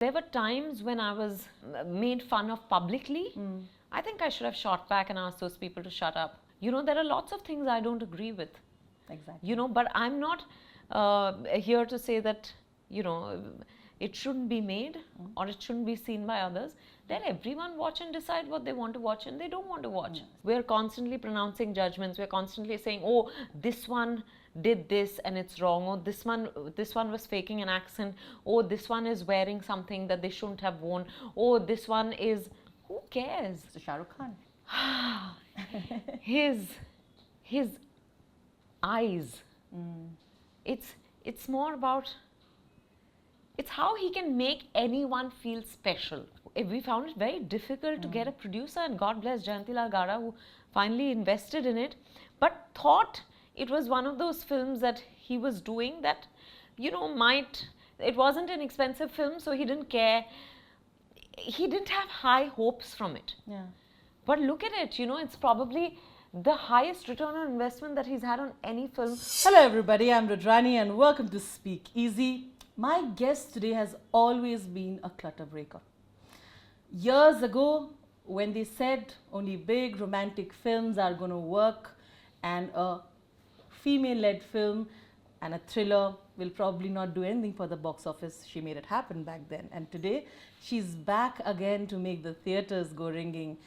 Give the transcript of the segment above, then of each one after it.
There were times when I was made fun of publicly. I think I should have shot back and asked those people to shut up. There are lots of things I don't agree with. Exactly. But I'm not here to say that, it shouldn't be made or it shouldn't be seen by others. Let everyone watch and decide what they want to watch and they don't want to watch. We're constantly pronouncing judgments. We're constantly saying, oh, this one did this and it's wrong. Oh, this one was faking an accent. Oh, this one is wearing something that they shouldn't have worn. Oh, this one is... Who cares? So Shah Rukh Khan. his eyes. It's more about... It's how he can make anyone feel special. We found it very difficult to get a producer, and God bless Jayanti Lal Gara, who finally invested in it, but thought it was one of those films that he was doing that, it wasn't an expensive film, so he didn't care. He didn't have high hopes from it. Yeah. But look at it, it's probably the highest return on investment that he's had on any film. Hello everybody, I'm Rudrani and welcome to Speak Easy. My guest today has always been a clutter breaker. Years ago, when they said only big romantic films are going to work and a female-led film and a thriller will probably not do anything for the box office, she made it happen back then. And today, she's back again to make the theatres go ringing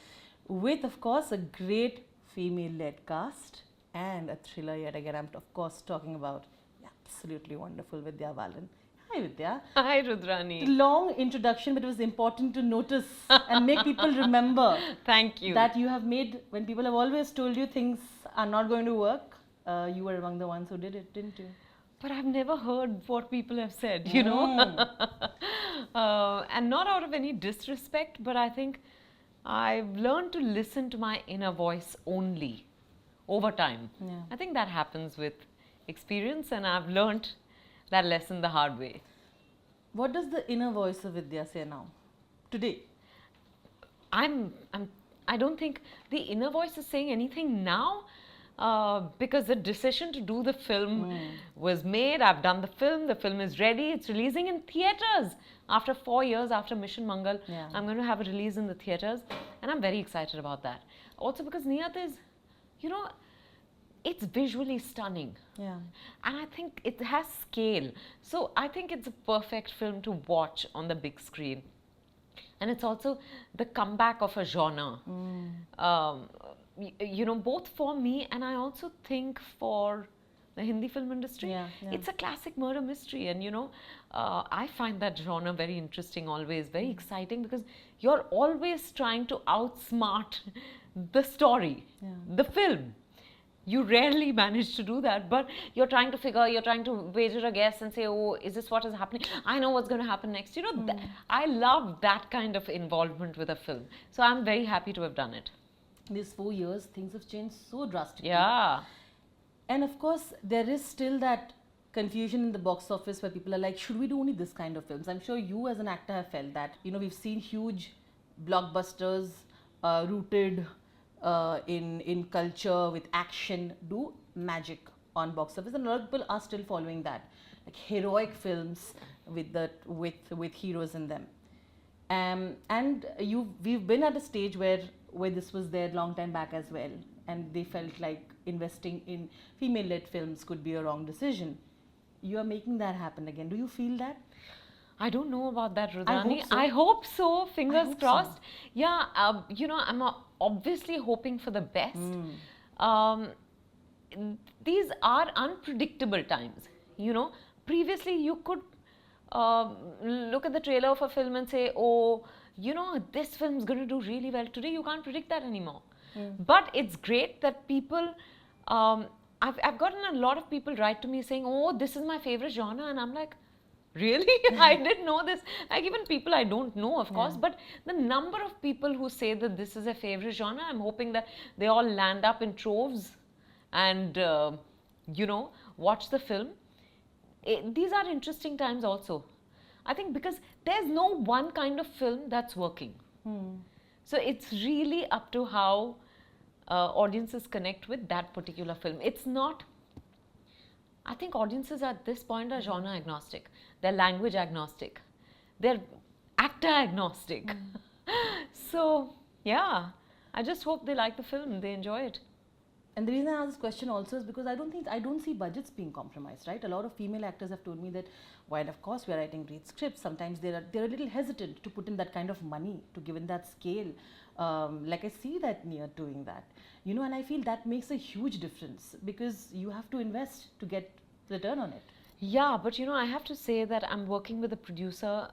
with, of course, a great female-led cast and a thriller yet again. I'm, of course, talking about the absolutely wonderful Vidya Balan. Hi Vidya. Hi Rudrani. Long introduction, but it was important to notice and make people remember. Thank you. That you have made, when people have always told you things are not going to work, you were among the ones who did it, didn't you? But I've never heard what people have said, and not out of any disrespect, but I think I've learned to listen to my inner voice only over time. Yeah. I think that happens with experience, and I've learned that lesson the hard way. What does the inner voice of Vidya say now, today? I don't think the inner voice is saying anything now, because the decision to do the film was made. I've done the film is ready, it's releasing in theatres. After 4 years, after Mission Mangal, I'm going to have a release in the theatres, and I'm very excited about that. Also because Neeyat is, it's visually stunning. Yeah. And I think it has scale. So I think it's a perfect film to watch on the big screen. And it's also the comeback of a genre. Both for me and I also think for the Hindi film industry. Yeah. It's a classic murder mystery, and I find that genre very interesting always, very exciting, because you're always trying to outsmart the story, the film. You rarely manage to do that, but you're trying to wager a guess and say, oh, is this what is happening? I know what's going to happen next. I love that kind of involvement with a film. So I'm very happy to have done it. These 4 years, things have changed so drastically. Yeah. And of course, there is still that confusion in the box office where people are like, should we do only this kind of films? I'm sure you as an actor have felt that. We've seen huge blockbusters rooted in culture with action do magic on box office, and a lot of people are still following that, like heroic films with heroes in them. And we've been at a stage where this was there long time back as well, and they felt like investing in female-led films could be a wrong decision. You are making that happen again. Do you feel that? I don't know about that, Rudrani. I hope so. Fingers crossed. So. Yeah, I'm obviously hoping for the best. These are unpredictable times. Previously you could look at the trailer of a film and say, oh, this film's going to do really well. Today you can't predict that anymore. But it's great that people, I've gotten a lot of people write to me saying, oh, this is my favorite genre, and I'm like, really? I didn't know this. Like, even people I don't know, of course, but the number of people who say that this is a favorite genre, I'm hoping that they all land up in troves and, watch the film. These are interesting times also. I think because there's no one kind of film that's working. So it's really up to how audiences connect with that particular film. It's not... I think audiences at this point are genre agnostic. They're language agnostic. They're actor agnostic. So, yeah, I just hope they like the film, they enjoy it. And the reason I ask this question also is because I don't see budgets being compromised, right? A lot of female actors have told me that while of course we are writing great scripts, sometimes they're a little hesitant to put in that kind of money to give in that scale. Like I see that Neeyat doing that, you know, and I feel that makes a huge difference because you have to invest to get return on it. Yeah, but you know, I have to say that I'm working with a producer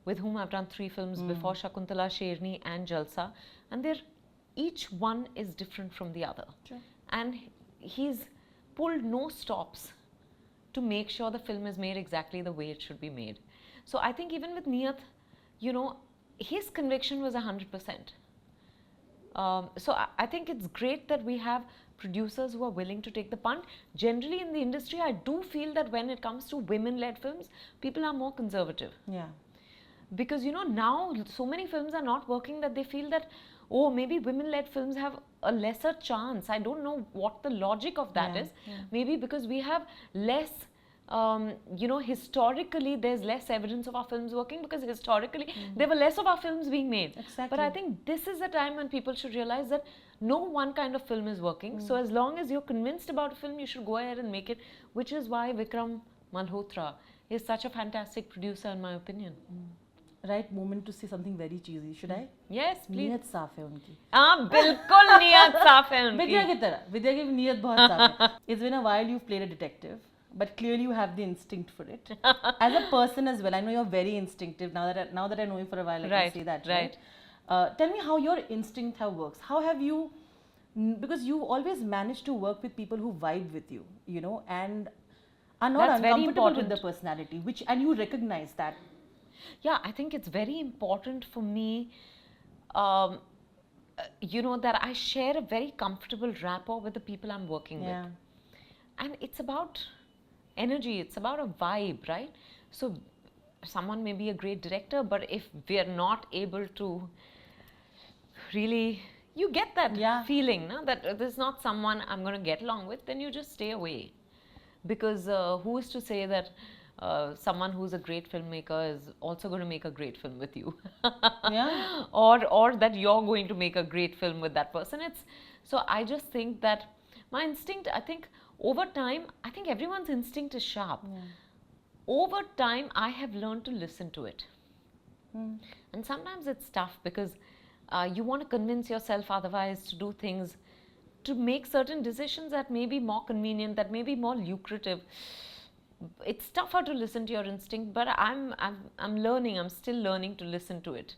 with whom I've done 3 films before, Shakuntala, Sherni and Jalsa, and each one is different from the other. Sure. And he's pulled no stops to make sure the film is made exactly the way it should be made. So I think even with Neeyat, you know, his conviction was 100%. So I think it's great that we have producers who are willing to take the punt. Generally in the industry, I do feel that when it comes to women-led films, people are more conservative. Yeah. Because you know, now so many films are not working that they feel that, oh, maybe women-led films have a lesser chance. I don't know what the logic of that is. Maybe because we have less, you know, historically there's less evidence of our films working because historically there were less of our films being made. Exactly. But I think this is the time when people should realize that no one kind of film is working. So as long as you're convinced about a film, you should go ahead and make it, which is why Vikram Malhotra is such a fantastic producer in my opinion. Right moment to say something very cheesy. Should I? Yes, please. नीयत साफ है उनकी. हाँ, बिल्कुल नीयत साफ है उनकी. विद्या की तरह. विद्या की नीयत बहुत साफ है. It's been a while you've played a detective, but clearly you have the instinct for it. As a person as well, I know you're very instinctive. Now that I know you for a while, I can say that. Right. Tell me how your instinct works. How have you? Because you always manage to work with people who vibe with you, you know, and are not That's very uncomfortable with important. the personality, and you recognize that. Yeah, I think it's very important for me, you know, that I share a very comfortable rapport with the people I'm working with. And it's about energy, it's about a vibe, right? So someone may be a great director, but if we're not able to really, you get that feeling, no? That there's not someone I'm going to get along with, then you just stay away. Because who is to say that someone who's a great filmmaker is also going to make a great film with you? Or that you're going to make a great film with that person. So I just think that my instinct, I think over time, I think everyone's instinct is sharp. Over time, I have learned to listen to it. And sometimes it's tough because you want to convince yourself otherwise to do things, to make certain decisions that may be more convenient, that may be more lucrative. It's tougher to listen to your instinct, but I'm learning, I'm still learning to listen to it.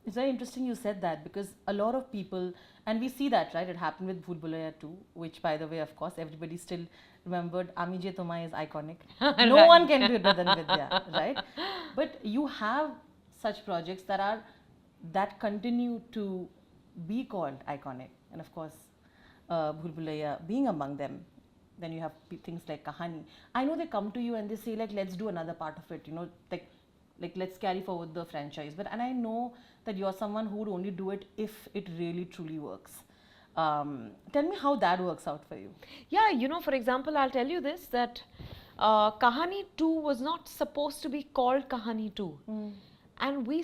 It's very interesting you said that because a lot of people, and we see that, right? It happened with Bhool Bhulaiya 2, which by the way, of course, everybody still remembered. Ami Je Tumhai is iconic. No one can do it better than Vidya, right? But you have such projects that continue to be called iconic, and of course, Bhool Bhulaiya being among them. Then you have things like Kahani. I know they come to you and they say like, let's do another part of it, you know, like let's carry forward the franchise. And I know that you're someone who would only do it if it really truly works. Tell me how that works out for you. Yeah, you know, for example, I'll tell you this, that Kahani 2 was not supposed to be called Kahani 2. And we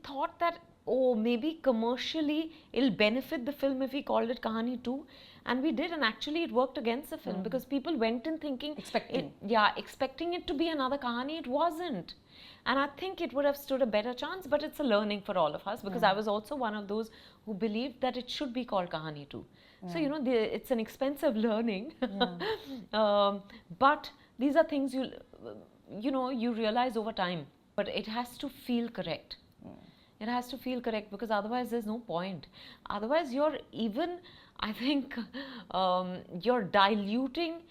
thought that, oh, maybe commercially it'll benefit the film if we called it Kahani 2. And we did, and actually it worked against the film because people went in thinking, expecting it to be another Kahani. It wasn't. And I think it would have stood a better chance, but it's a learning for all of us because I was also one of those who believed that it should be called Kahani 2. So, you know, it's an expensive learning. But these are things you know, you realize over time. But it has to feel correct. It has to feel correct because otherwise there's no point. Otherwise you're even, I think, you're diluting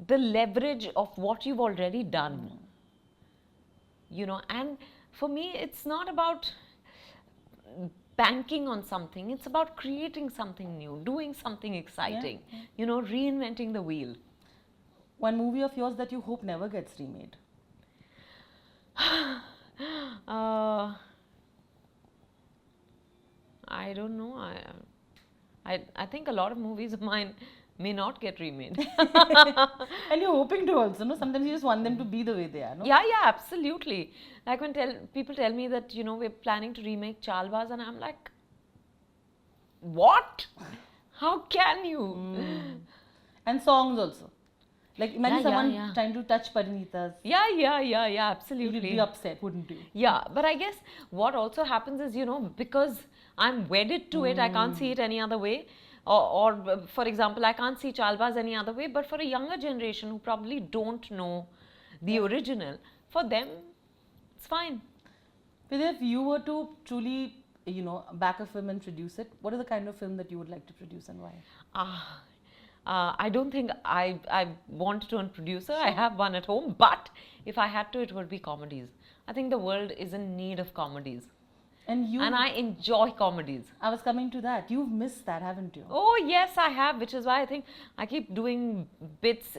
the leverage of what you've already done. You know, and for me, it's not about banking on something. It's about creating something new, doing something exciting, you know, reinventing the wheel. One movie of yours that you hope never gets remade? I don't know. I think a lot of movies of mine may not get remade. And you're hoping to also, no? Sometimes you just want them to be the way they are, no? Yeah, yeah, absolutely. Like when people tell me that, you know, we're planning to remake Chalbaz, and I'm like, what? How can you? And songs also. Like imagine Yeah, someone yeah. trying to touch Parinita's. Yeah, yeah, yeah, yeah, You'd absolutely. be upset, wouldn't you? Yeah, but I guess what also happens is, you know, because I'm wedded to it, I can't see it any other way. Or for example, I can't see Chalbaz any other way. But for a younger generation who probably don't know the original, for them, it's fine. But if you were to truly, you know, back a film and produce it, what is the kind of film that you would like to produce and why? I don't think I want to turn producer. I have one at home, but if I had to, it would be comedies. I think the world is in need of comedies, And and I enjoy comedies. I was coming to that. You've missed that, haven't you? Oh yes, I have, which is why I think I keep doing bits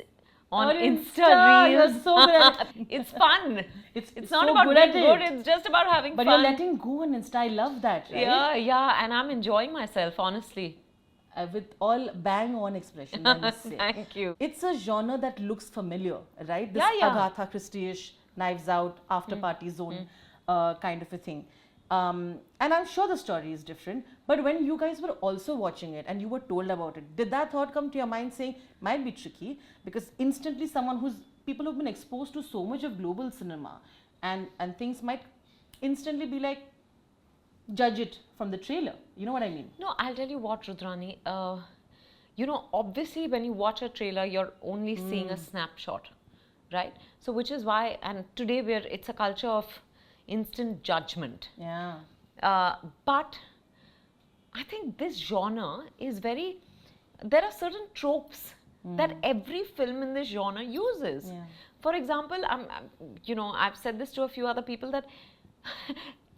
on On Insta Insta, you're Reels. so good at it. It's fun. It's not so about good being at good. it. It's just about having But fun. you're letting go on Insta. I love that, right? Yeah, yeah, and I'm enjoying myself, honestly. With all bang on expression, I must say. Thank you. It's a genre that looks familiar, right? This Yeah, yeah. Agatha Christie-ish, Knives Out, after party zone kind of a thing. And I'm sure the story is different, but when you guys were also watching it and you were told about it, did that thought come to your mind saying, might be tricky? Because instantly people who've been exposed to so much of global cinema and things might instantly be like, judge it from the trailer. You know what I mean? No, I'll tell you what, Rudrani. You know, obviously, when you watch a trailer, you're only seeing a snapshot, right? So, which is why, and today it's a culture of instant judgment. Yeah. But I think this genre is there are certain tropes that every film in this genre uses. Yeah. For example, you know, I've said this to a few other people that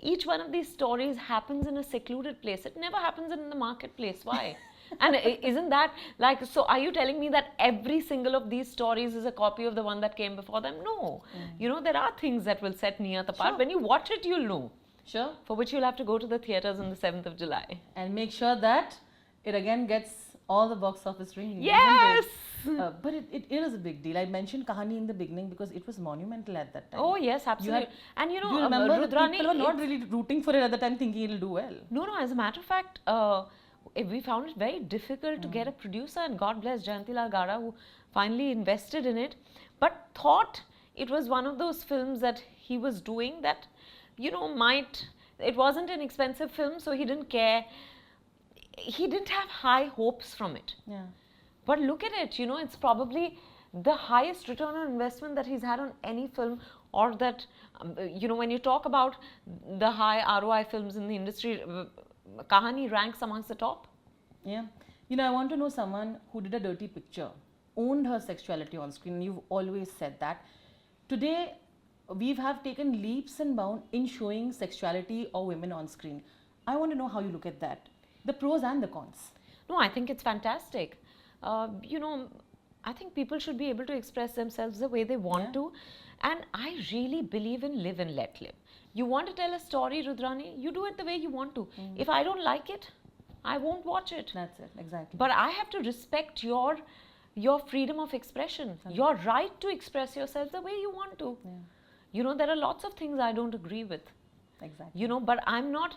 each one of these stories happens in a secluded place. It never happens in the marketplace. Why? And isn't that like, so are you telling me that every single of these stories is a copy of the one that came before them? No. You know, there are things that will set Neeyat apart. Sure. When you watch it, you'll know. Sure. For which you'll have to go to the theatres on the 7th of July. And make sure that it again gets all the box office ringing. Yes! But it is a big deal. I mentioned Kahani in the beginning because it was monumental at that time. Oh, yes, absolutely. And you Do know, you remember the Rudrani, people were not really rooting for it at the time, thinking it'll do well. No, as a matter of fact, we found it very difficult to get a producer, and God bless Jayantilal Gada, who finally invested in it, but thought it was one of those films that he was doing that, you know, it wasn't an expensive film, so he didn't care. He didn't have high hopes from it. Yeah. But look at it, you know, it's probably the highest return on investment that he's had on any film, or that, you know, when you talk about the high ROI films in the industry, Kahani ranks amongst the top. Yeah. You know, I want to know someone who did a dirty picture, owned her sexuality on screen. You've always said that. Today, we have taken leaps and bounds in showing sexuality or women on screen. I want to know how you look at that, the pros and the cons. No, I think it's fantastic. You know, I think people should be able to express themselves the way they want to. And I really believe in live and let live. You want to tell a story, Rudrani, you do it the way you want to. If I don't like it, I won't watch it. That's it, exactly. But I have to respect your freedom of expression, your right to express yourself the way you want to. Yeah. You know, there are lots of things I don't agree with. Exactly. You know, but I'm not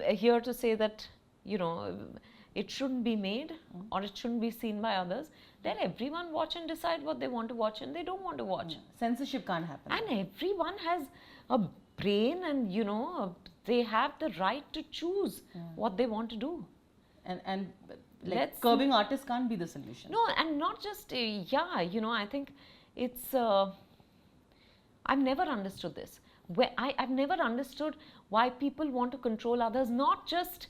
here to say that, you know, it shouldn't be made or it shouldn't be seen by others. Let everyone watch and decide what they want to watch and they don't want to watch. Censorship can't happen. And everyone has a brain, and you know, they have the right to choose what they want to do. And like curbing artists can't be the solution. No, and not just, yeah, you know, I think it's, I've never understood this. I've never understood why people want to control others, not just,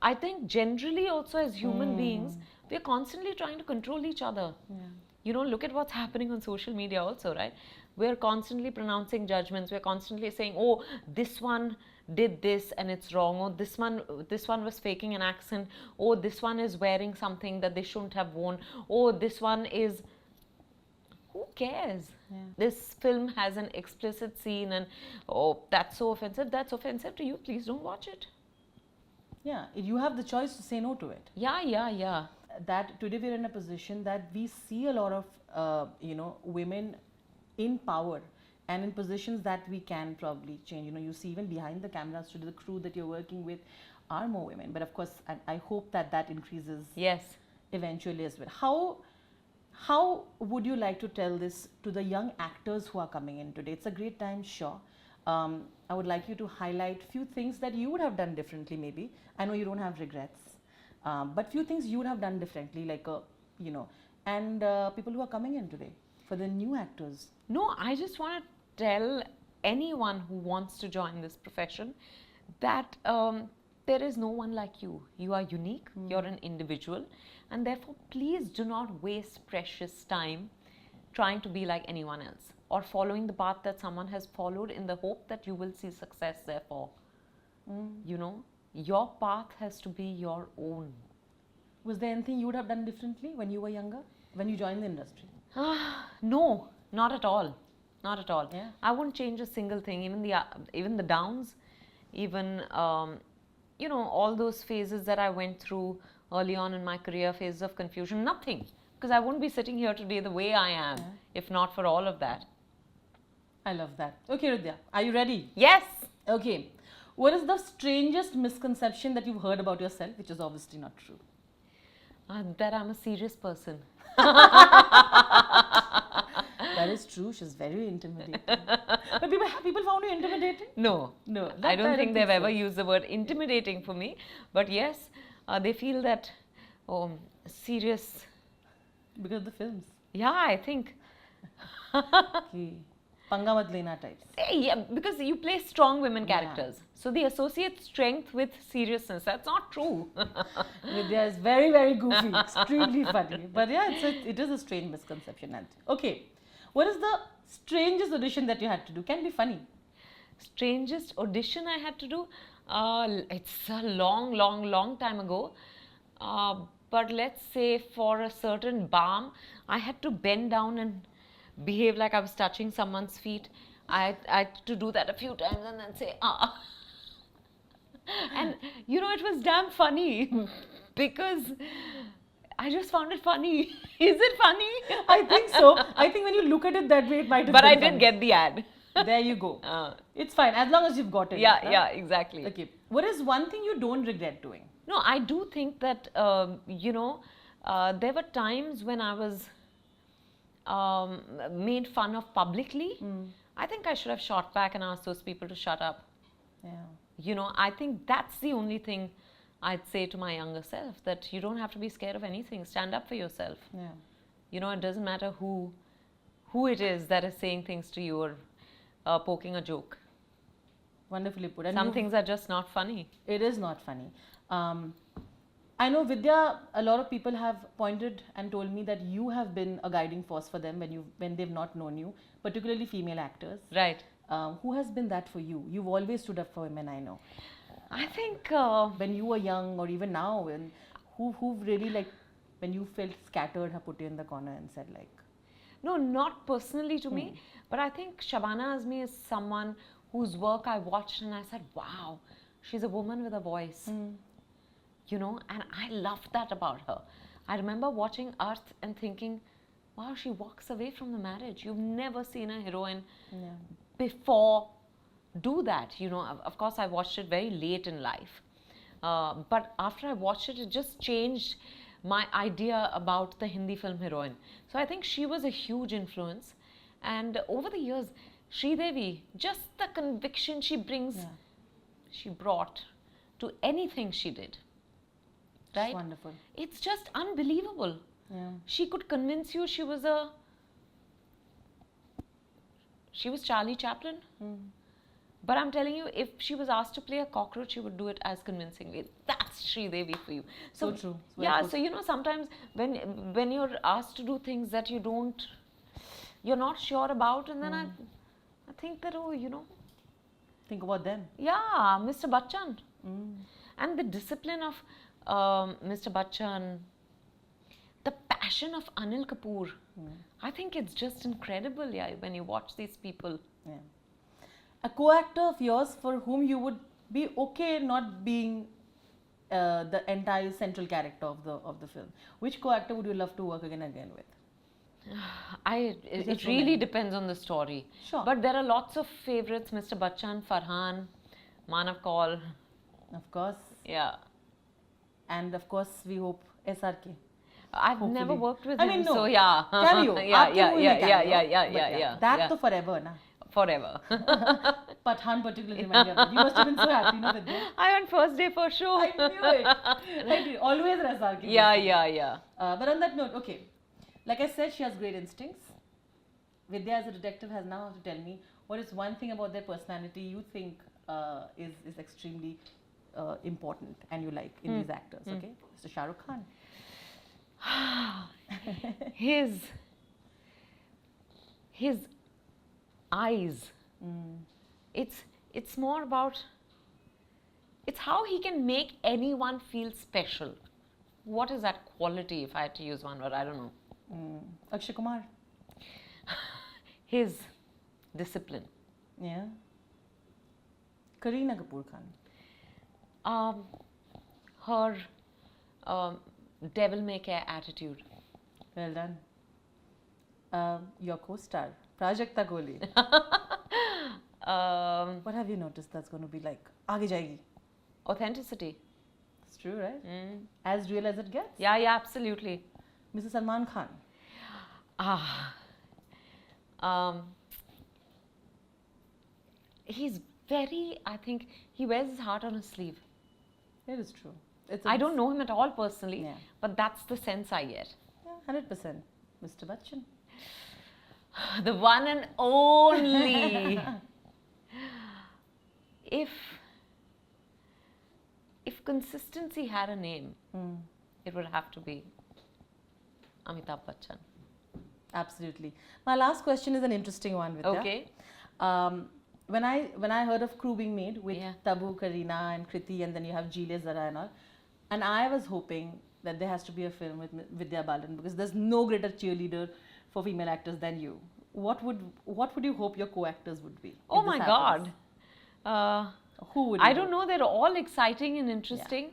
I think generally also as human beings, we're constantly trying to control each other. Yeah. You know, look at what's happening on social media also, right? We're constantly pronouncing judgments. We're constantly saying, oh, this one did this and it's wrong. Oh, this one was faking an accent. Oh, this one is wearing something that they shouldn't have worn. Oh, this one is... Who cares? Yeah. This film has an explicit scene and, oh, that's so offensive. That's offensive to you. Please don't watch it. Yeah, you have the choice to say no to it. Yeah, yeah, yeah. that today we're in a position that we see a lot of women in power and in positions that we can probably change. You see even behind the cameras today, the crew that you're working with are more women. But of course, I hope that increases. Yes. Eventually as well. How would you like to tell this to the young actors who are coming in today? It's a great time, sure. I would like you to highlight few things that you would have done differently maybe. I know you don't have regrets. But few things you would have done differently, like, and people who are coming in today, for the new actors. No, I just want to tell anyone who wants to join this profession that there is no one like you. You are unique, you're an individual, and therefore please do not waste precious time trying to be like anyone else or following the path that someone has followed in the hope that you will see success therefore. Your path has to be your own. Was there anything you would have done differently when you were younger, when you joined the industry? No, not at all. Not at all. Yeah. I wouldn't change a single thing, even the downs, even all those phases that I went through early on in my career, phases of confusion, nothing. Because I wouldn't be sitting here today the way I am if not for all of that. I love that. Okay, Vidya, are you ready? Yes. Okay. What is the strangest misconception that you've heard about yourself, which is obviously not true? That I'm a serious person. That is true. She's very intimidating. But people found you intimidating? No. I don't think they've ever used the word intimidating for me. But yes, they feel that, serious. Because of the films. Yeah, I think. Okay. Panga mat lena types. Yeah, because you play strong women characters. So they associate strength with seriousness. That's not true. Vidya is very, very goofy. Extremely funny. But yeah, it is a strange misconception. Okay. What is the strangest audition that you had to do? Can be funny. Strangest audition I had to do? It's a long time ago. But let's say for a certain balm, I had to bend down and behave like I was touching someone's feet. I had to do that a few times and then say, ah. And it was damn funny because I just found it funny. Is it funny? I think so. I think when you look at it that way, it might have but been I did funny. get the ad. There you go. It's fine as long as you've got it. Yeah, exactly. Okay. What is one thing you don't regret doing? No, I do think that, there were times when I was made fun of publicly. I think I should have shot back and asked those people to shut up. Yeah. I think that's the only thing I'd say to my younger self, that you don't have to be scared of anything. Stand up for yourself. Yeah. It doesn't matter who it is that is saying things to you or poking a joke. Wonderfully put. And some things are just not funny. It is not funny. I know, Vidya, a lot of people have pointed and told me that you have been a guiding force for them when they've not known you, particularly female actors. Right. Who has been that for you? You've always stood up for women, I know. I think when you were young or even now, who really, when you felt scattered, have put you in the corner and said No, not personally to me, but I think Shabana Azmi is someone whose work I watched and I said, wow, she's a woman with a voice. And I loved that about her. I remember watching Earth and thinking, wow, she walks away from the marriage. You've never seen a heroine before do that. Of course, I watched it very late in life. But after I watched it, it just changed my idea about the Hindi film heroine. So I think she was a huge influence. And over the years, Sridevi, just the conviction she brings, she brought to anything she did. Right? It's wonderful. It's just unbelievable. Yeah. She could convince you she was Charlie Chaplin. But I'm telling you, if she was asked to play a cockroach, she would do it as convincingly. That's Sridevi for you. So true. Yeah, so sometimes when you're asked to do things that you're not sure about, and then I think that, think about them. Yeah, Mr. Bachchan. And the discipline of Mr. Bachchan, the passion of Anil Kapoor. I think it's just incredible, when you watch these people. Yeah. A co-actor of yours for whom you would be okay not being the entire central character of the film. Which co-actor would you love to work again with? It really depends on the story. Sure. But there are lots of favorites: Mr. Bachchan, Farhan, Manav Kaul. Of course. Yeah. And of course, we hope SRK. I've Hopefully. never worked with I him, mean, no. so yeah. Cameo. Yeah. That to forever, na. Forever. Pathaan particularly reminded me of it. You must have been so happy, no, Vidya? I went first day for sure. I knew it. I knew. Always SRK. Yeah. But on that note, okay. Like I said, she has great instincts. Vidya as a detective has now to tell me what is one thing about their personality you think is extremely important and you like in these actors, okay? Mr. Shah Rukh Khan. His eyes. It's more about, it's how he can make anyone feel special. What is that quality, if I had to use one word? I don't know. Akshay Kumar. His discipline. Yeah. Kareena Kapoor Khan. Her devil may care attitude. Well done. Your co-star, Prajakta Kohli. What have you noticed that's going to be like? Aage jayegi. Authenticity. It's true, right? As real as it gets. Yeah, absolutely. Mr. Salman Khan. He's very, I think, he wears his heart on his sleeve. It is true. I don't know him at all personally, Yeah. but that's the sense I get. Yeah, 100%. Mr. Bachchan. The one and only. If consistency had a name, it would have to be Amitabh Bachchan. Absolutely. My last question is an interesting one, Vidya. Okay. When I heard of Crew being made with Yeah. Tabu, Kareena and Kriti, and then you have Jile, Zara and all, and I was hoping that there has to be a film with Vidya Balan because there's no greater cheerleader for female actors than you. What would you hope your co-actors would be? Oh if my this God. happens? Who would? I you don't hope? know. They're all exciting and interesting.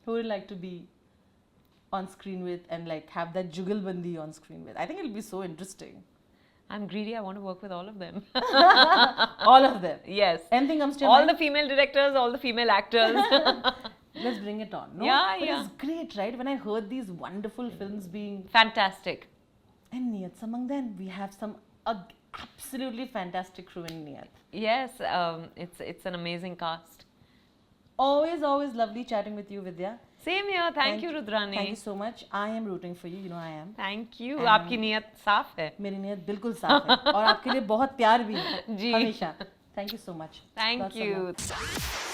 Who would you like to be on screen with and like have that jugalbandi on screen with? I think it'll be so interesting. I'm greedy. I want to work with all of them. All of them. Yes. Anything comes to your All mind? the female directors, all the female actors. Let's bring it on. No? Yeah, but yeah. It's great, right? When I heard these wonderful films being Fantastic. and Neeyat among them, we have some absolutely fantastic crew in Neeyat. Yes, it's an amazing cast. Always lovely chatting with you, Vidya. Same here. Thank you, Rudrani. Thank you so much. I am rooting for you. You know I am. Thank you. And आपकी नीयत साफ है. मेरी नीयत बिल्कुल साफ है और आपके लिए बहुत प्यार भी है जी. हमेशा. Thank you so much. Thank Lots of you. love.